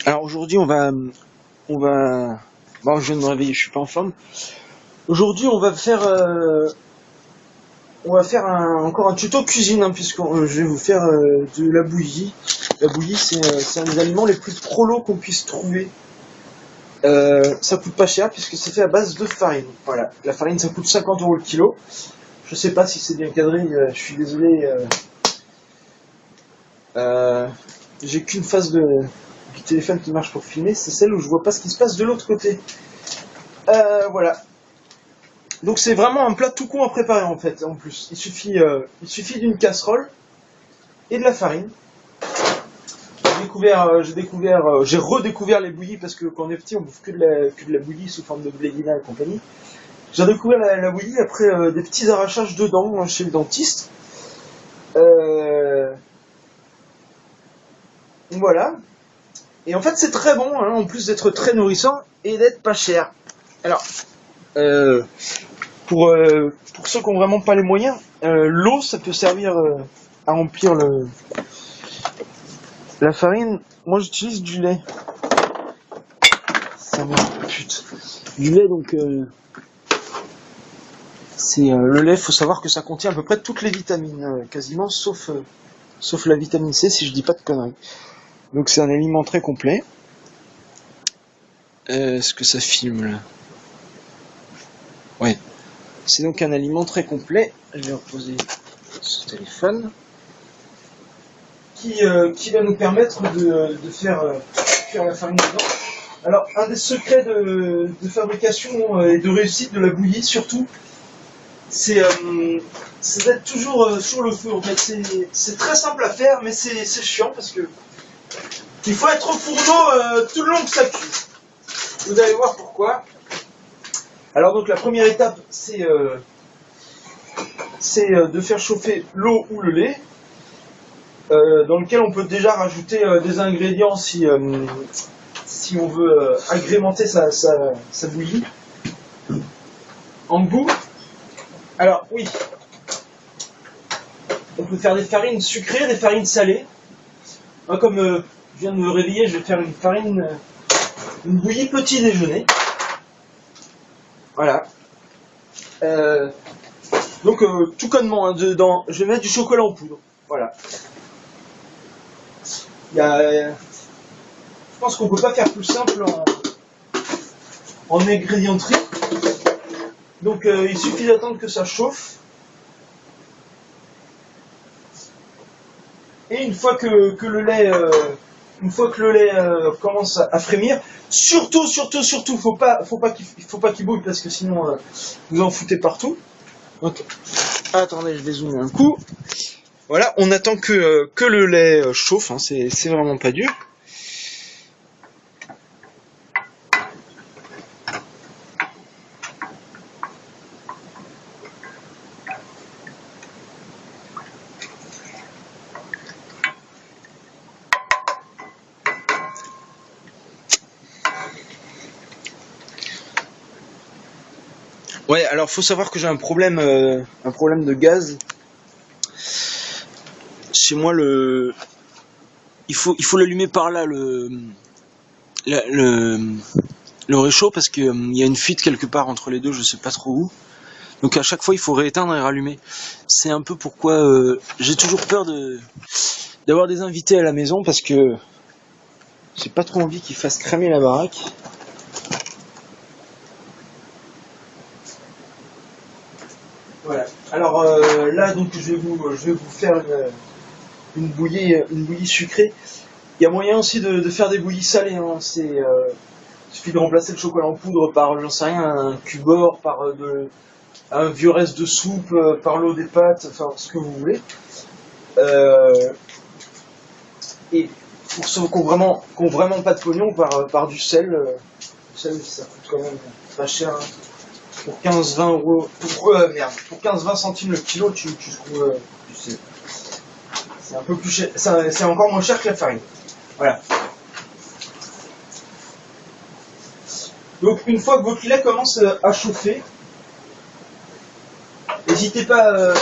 Alors aujourd'hui bon, je viens de me réveiller, je suis pas en forme. Aujourd'hui on va faire encore un tuto cuisine, hein, je vais vous faire de la bouillie. La bouillie c'est un des aliments les plus prolos qu'on puisse trouver. Ça coûte pas cher puisque c'est fait à base de farine. Voilà, la farine ça coûte 50 € le kilo. Je sais pas si c'est bien cadré, je suis désolé. J'ai qu'une face du téléphone qui marche pour filmer, c'est celle où je vois pas ce qui se passe de l'autre côté. Voilà. Donc c'est vraiment un plat tout con à préparer en fait. En plus, il suffit d'une casserole et de la farine. J'ai redécouvert les bouillies parce que quand on est petit, on bouffe que de la bouillie sous forme de blédina et compagnie. J'ai redécouvert la bouillie après des petits arrachages de dents chez le dentiste. Voilà. Et en fait, c'est très bon, hein, en plus d'être très nourrissant et d'être pas cher. Alors, pour ceux qui ont vraiment pas les moyens, l'eau, ça peut servir à remplir la farine. Moi, j'utilise du lait. Ça me pute. Du lait, donc le lait. Faut savoir que ça contient à peu près toutes les vitamines, quasiment, sauf la vitamine C, si je dis pas de conneries. Donc c'est un aliment très complet. Est-ce que ça filme là? Ouais. C'est donc un aliment très complet. Je vais reposer ce téléphone qui va nous permettre de faire cuire la farine dedans. Alors, un des secrets de fabrication et de réussite de la bouillie, surtout, c'est d'être toujours sur le feu. En fait, c'est très simple à faire, mais c'est chiant parce que il faut être au fourneau tout le long que ça cuit. Vous allez voir pourquoi. Alors donc la première étape, c'est de faire chauffer l'eau ou le lait, dans lequel on peut déjà rajouter des ingrédients si on veut agrémenter sa bouillie. En goût, alors oui, on peut faire des farines sucrées, des farines salées. Moi, comme je viens de me réveiller, je vais faire une bouillie petit déjeuner. Voilà. Donc tout connement, hein, dedans, je vais mettre du chocolat en poudre. Voilà. Je pense qu'on peut pas faire plus simple en ingrédienterie. Donc il suffit d'attendre que ça chauffe. Et une fois que le lait commence à frémir, surtout, faut pas qu'il bouille parce que sinon vous en foutez partout. Donc, attendez, je vais zoomer un coup. Voilà, on attend que le lait chauffe, hein, c'est vraiment pas dur. Ouais, alors faut savoir que j'ai un problème de gaz. Chez moi, il faut l'allumer par là le réchaud parce que il y a une fuite quelque part entre les deux, je sais pas trop où. Donc à chaque fois, il faut rééteindre et rallumer. C'est un peu pourquoi j'ai toujours peur d'avoir des invités à la maison parce que j'ai pas trop envie qu'ils fassent cramer la baraque. Voilà. Alors là, donc je vais vous faire une bouillie sucrée. Il y a moyen aussi de faire des bouillies salées. Hein. Il suffit de remplacer le chocolat en poudre par, j'en sais rien, un cubord, par un vieux reste de soupe, par l'eau des pâtes, enfin ce que vous voulez. Et pour ceux qui ont vraiment pas de pognon, par du sel. Le sel, ça coûte quand même pas cher. Hein. Pour 15-20 euros, pour 15-20 centimes le kilo, tu trouves du sel. C'est un peu plus cher, c'est encore moins cher que la farine. Voilà. Donc une fois que votre lait commence à chauffer, n'hésitez pas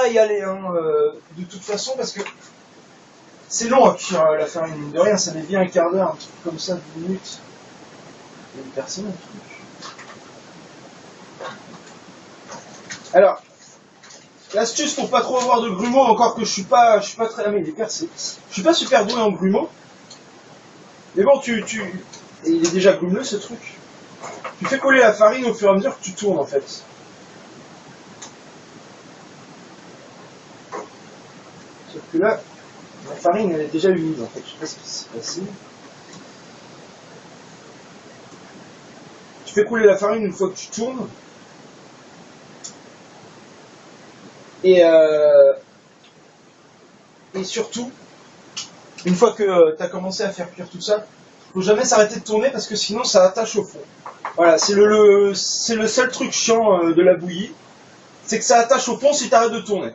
à y aller, hein, de toute façon, parce que C'est long à cuire la farine, mine de rien, ça met bien un quart d'heure, un truc comme ça, 10 minutes. Il y a une personne, un truc. Alors, l'astuce pour pas trop avoir de grumeaux, encore que je suis pas très... Ah mais il est percé. Je suis pas super doué en grumeaux. Mais bon, et il est déjà grumeleux ce truc. Tu fais coller la farine au fur et à mesure que tu tournes en fait. Sauf que là, la farine elle est déjà humide en fait. Je sais pas ce qui s'est passé. Tu fais couler la farine une fois que tu tournes. Et surtout, une fois que tu as commencé à faire cuire tout ça, faut jamais s'arrêter de tourner parce que sinon ça attache au fond. Voilà, c'est le seul truc chiant de la bouillie, c'est que ça attache au fond si tu arrêtes de tourner.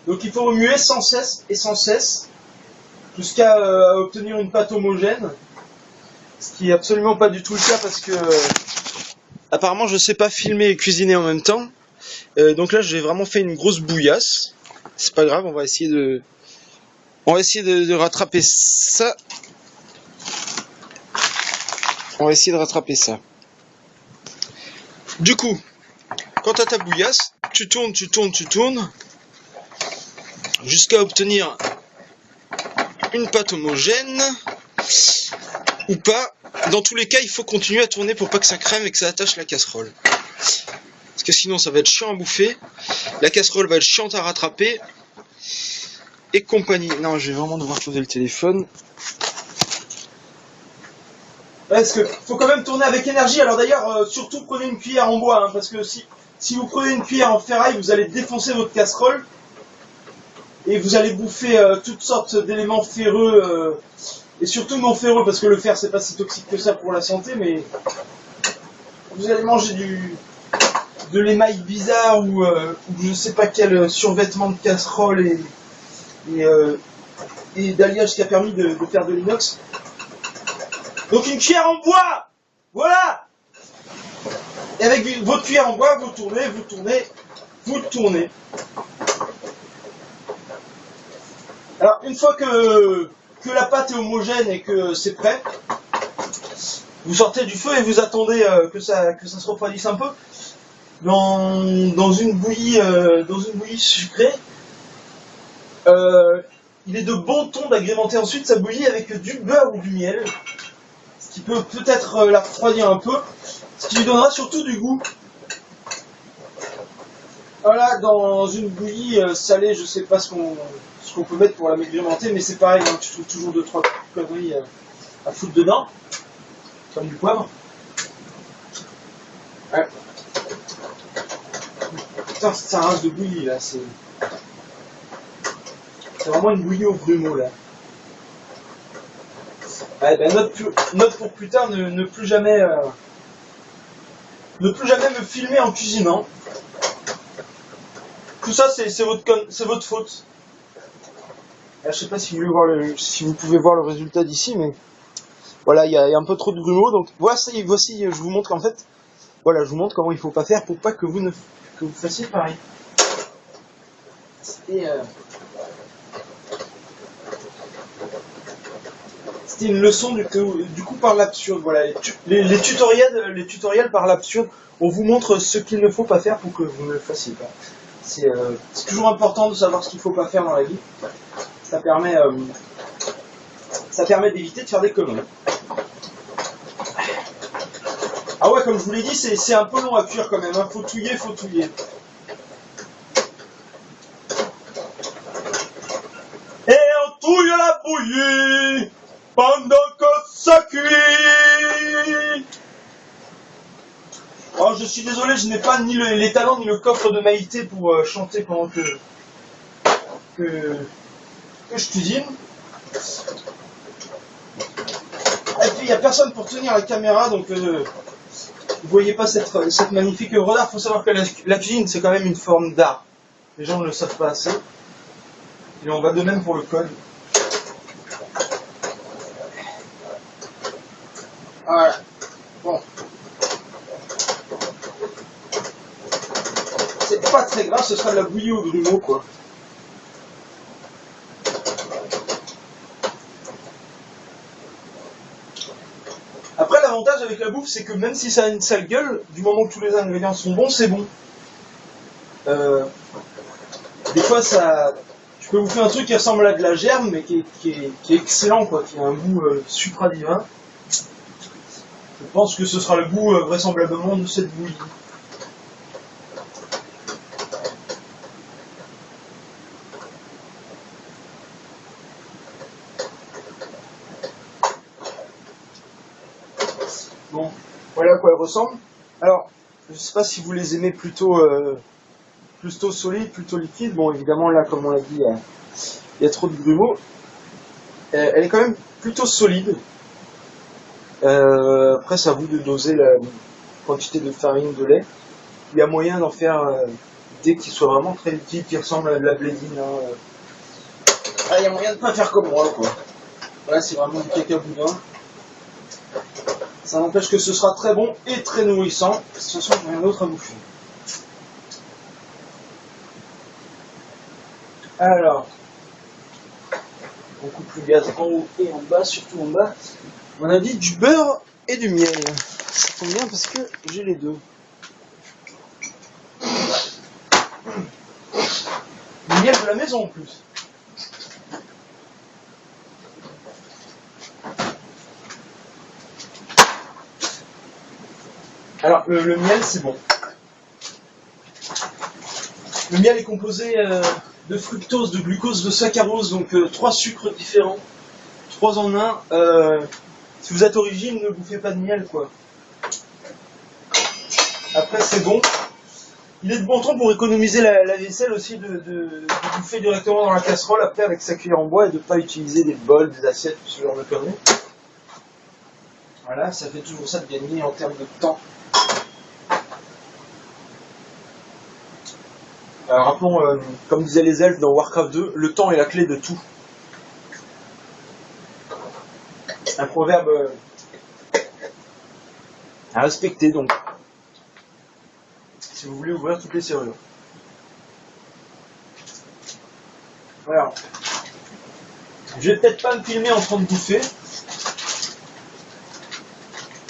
Donc il faut remuer sans cesse et sans cesse jusqu'à obtenir une pâte homogène, ce qui est absolument pas du tout le cas parce que apparemment je sais pas filmer et cuisiner en même temps. Donc là j'ai vraiment fait une grosse bouillasse. C'est pas grave, on va essayer de rattraper ça. On va essayer de rattraper ça. Du coup, quand t'as ta bouillasse, tu tournes jusqu'à obtenir une pâte homogène ou pas. Dans tous les cas, il faut continuer à tourner pour pas que ça crème et que ça attache la casserole. Parce que sinon, ça va être chiant à bouffer. La casserole va être chiante à rattraper. Et compagnie. Non, je vais vraiment devoir poser le téléphone. Parce que faut quand même tourner avec énergie. Alors d'ailleurs, surtout prenez une cuillère en bois, hein, parce que si vous prenez une cuillère en ferraille, vous allez défoncer votre casserole et vous allez bouffer toutes sortes d'éléments ferreux et surtout non ferreux, parce que le fer c'est pas si toxique que ça pour la santé, mais vous allez manger de l'émail bizarre ou je sais pas quel survêtement de casserole et d'alliage qui a permis de faire de l'inox. Donc une cuillère en bois, voilà. Et avec votre cuillère en bois, vous tournez. Alors une fois que la pâte est homogène et que c'est prêt, vous sortez du feu et vous attendez que ça se refroidisse un peu dans une bouillie sucrée. Il est de bon ton d'agrémenter ensuite sa bouillie avec du beurre ou du miel, ce qui peut peut-être la refroidir un peu, ce qui lui donnera surtout du goût. Voilà, dans une bouillie salée, je sais pas ce qu'on peut mettre pour la maigrimenter, mais c'est pareil, hein, tu trouves toujours 2-3 conneries à foutre dedans, comme du poivre. Ouais. Putain, c'est un race de bouillie là, c'est vraiment une bouillie au grumeau là. Ouais, ben note pour plus tard, ne plus jamais me filmer en cuisinant. Tout ça c'est votre faute. Là, je sais pas si vous pouvez voir le résultat d'ici, mais voilà, il y a un peu trop de grumeaux, donc voici, je vous montre en fait, voilà, je vous montre comment il faut pas faire pour pas que vous fassiez pareil. C'était une leçon du coup par l'absurde. Voilà, les tutoriels par l'absurde, on vous montre ce qu'il ne faut pas faire pour que vous ne le fassiez pas. C'est toujours important de savoir ce qu'il ne faut pas faire dans la vie. Ça permet d'éviter de faire des conneries. Ah ouais, comme je vous l'ai dit, c'est un peu long à cuire quand même. Hein. Faut touiller. Et on touille la bouillie pendant que ça cuit. Alors je suis désolé, je n'ai pas ni les talents ni le coffre de Maïté pour chanter pendant que je cuisine. Et puis il n'y a personne pour tenir la caméra, donc vous voyez pas cette magnifique œuvre d'art. Il faut savoir que la cuisine c'est quand même une forme d'art. Les gens ne le savent pas assez. Et on va de même pour le code. Voilà. Bon. C'est pas très gras, ce sera de la bouillie au grumeau, quoi. Après, l'avantage avec la bouffe, c'est que même si ça a une sale gueule, du moment que tous les ingrédients sont bons, c'est bon. Des fois, tu peux bouffer un truc qui ressemble à de la germe, mais qui est excellent, quoi, qui a un goût supra divin. Je pense que ce sera le goût vraisemblablement de cette bouillie. Bon, voilà à quoi elle ressemble. Alors, je sais pas si vous les aimez plutôt solides, plutôt liquides. Bon, évidemment, là, comme on l'a dit, il y a trop de grumeaux. Elle est quand même plutôt solide. Après, c'est à vous de doser la quantité de farine de lait. Il y a moyen d'en faire des qui soient vraiment très liquides, qui ressemblent à de la blédine. Il y a moyen de pas faire comme moi, quoi. Voilà, c'est vraiment du caca boudin. Ça n'empêche que ce sera très bon et très nourrissant. De toute façon, j'ai rien d'autre à bouffer. Alors, on coupe le gaz en haut et en bas, surtout en bas. On a dit du beurre et du miel. Ça tombe bien parce que j'ai les deux. Du miel de la maison en plus. Alors, le miel, c'est bon. Le miel est composé de fructose, de glucose, de saccharose, donc 3 sucres différents. 3 en 1. Si vous êtes origine, ne bouffez pas de miel, quoi. Après, c'est bon. Il est de bon ton pour économiser la vaisselle aussi, de bouffer directement dans la casserole après avec sa cuillère en bois et de ne pas utiliser des bols, des assiettes, ce genre de conneries. Voilà, ça fait toujours ça de gagner en termes de temps. Rappelons, comme disaient les elfes dans Warcraft 2, le temps est la clé de tout. Un proverbe à respecter, donc. Si vous voulez ouvrir toutes les serrures. Voilà. Je vais peut-être pas me filmer en train de bouffer.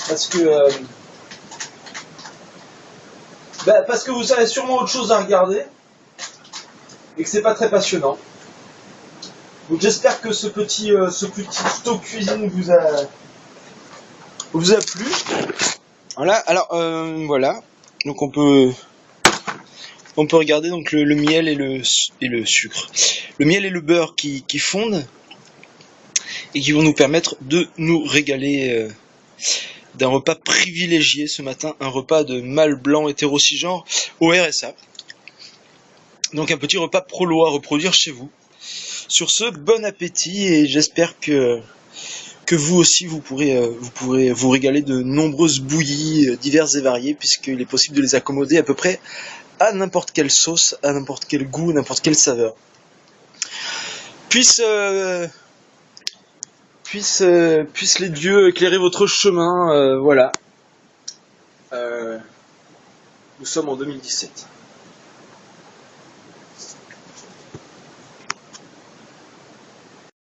Parce que vous avez sûrement autre chose à regarder. Et que c'est pas très passionnant. Donc j'espère que ce petit tuto cuisine vous a plu. Voilà, alors voilà. Donc on peut regarder donc le miel et le sucre. Le miel et le beurre qui fondent et qui vont nous permettre de nous régaler d'un repas privilégié ce matin, un repas de mâle blanc hétéro-cisgenre au RSA. Donc un petit repas prolo à reproduire chez vous. Sur ce, bon appétit et j'espère que vous aussi vous pourrez vous régaler de nombreuses bouillies diverses et variées puisqu'il est possible de les accommoder à peu près à n'importe quelle sauce, à n'importe quel goût, n'importe quelle saveur. Puisse les dieux éclairer votre chemin, voilà. Nous sommes en 2017.